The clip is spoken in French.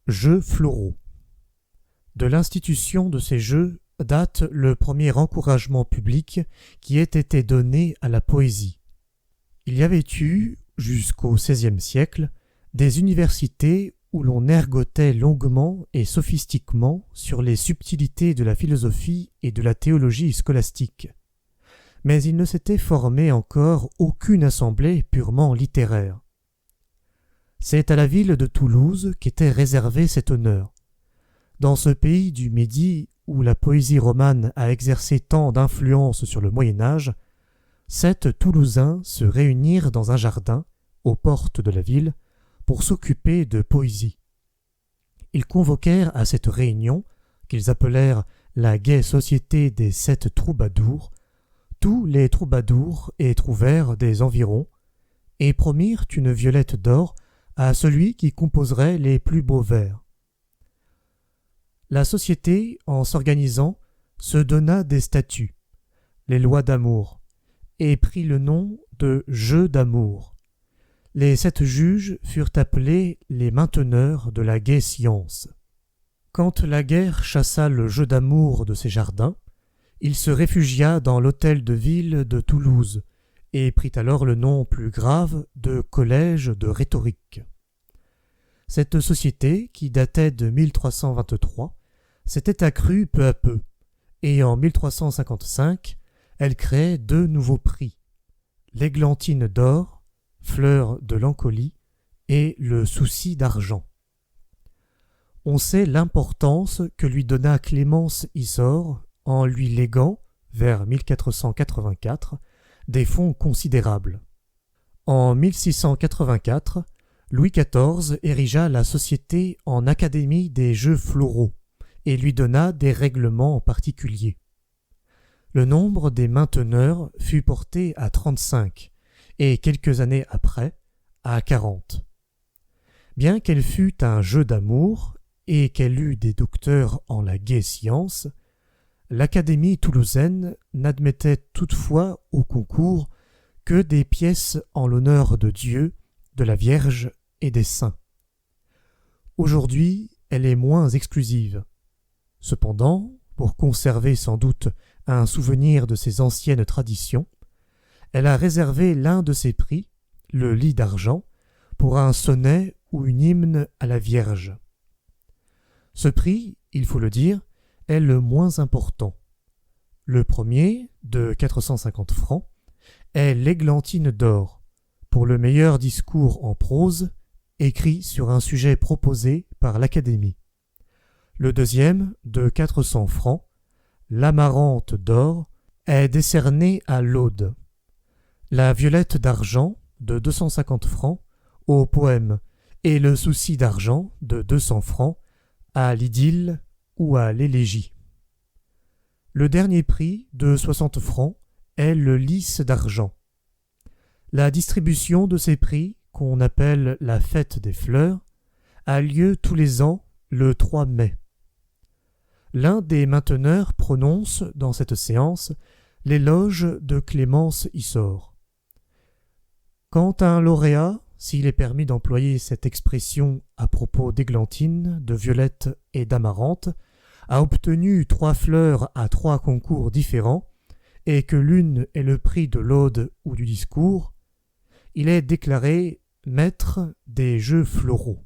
Jeux floraux. De l'institution de ces jeux date le premier encouragement public qui ait été donné à la poésie. Il y avait eu, jusqu'au XVIe siècle, des universités où l'on ergotait longuement et sophistiquement sur les subtilités de la philosophie et de la théologie scolastique. Mais il ne s'était formé encore aucune assemblée purement littéraire. C'est à la ville de Toulouse qu'était réservé cet honneur. Dans ce pays du Midi où la poésie romane a exercé tant d'influence sur le Moyen-Âge, 7 Toulousains se réunirent dans un jardin, aux portes de la ville, pour s'occuper de poésie. Ils convoquèrent à cette réunion, qu'ils appelèrent la gaie société des 7 troubadours, tous les troubadours et trouvères des environs, et promirent une violette d'or à celui qui composerait les plus beaux vers. La société, en s'organisant, se donna des statuts, les lois d'amour, et prit le nom de Jeux d'amour. Les 7 juges furent appelés les mainteneurs de la gaie science. Quand la guerre chassa le jeu d'amour de ses jardins, il se réfugia dans l'hôtel de ville de Toulouse et prit alors le nom plus grave de Collège de rhétorique. Cette société, qui datait de 1323, s'était accrue peu à peu, et en 1355, elle créait 2 nouveaux prix, l'églantine d'or, fleur de Lancolie, et le souci d'argent. On sait l'importance que lui donna Clémence Isor en lui léguant, vers 1484, des fonds considérables. En 1684, Louis XIV érigea la société en Académie des Jeux floraux et lui donna des règlements particuliers. Le nombre des mainteneurs fut porté à 35 et quelques années après à 40. Bien qu'elle fût un jeu d'amour et qu'elle eût des docteurs en la gaie science, l'Académie toulousaine n'admettait toutefois au concours que des pièces en l'honneur de Dieu, de la Vierge et des saints. Aujourd'hui, elle est moins exclusive. Cependant, pour conserver sans doute un souvenir de ses anciennes traditions, elle a réservé l'un de ses prix, le lit d'argent, pour un sonnet ou une hymne à la Vierge. Ce prix, il faut le dire, est le moins important. Le premier, de 450 francs, est l'églantine d'or, pour le meilleur discours en prose, écrit sur un sujet proposé par l'Académie. Le deuxième, de 400 francs, l'amarante d'or, est décerné à l'Aude. La violette d'argent, de 250 francs, au poème, et le souci d'argent, de 200 francs, à l'idylle ou à l'élégie. Le dernier prix, de 60 francs, est le lys d'argent. La distribution de ces prix, qu'on appelle la fête des fleurs, a lieu tous les ans le 3 mai. L'un des mainteneurs prononce, dans cette séance, l'éloge de Clémence Isor. Quand un lauréat, s'il est permis d'employer cette expression à propos d'églantine, de violette et d'amarante, a obtenu 3 fleurs à 3 concours différents, et que l'une est le prix de l'Aude ou du discours, il est déclaré maître des jeux floraux.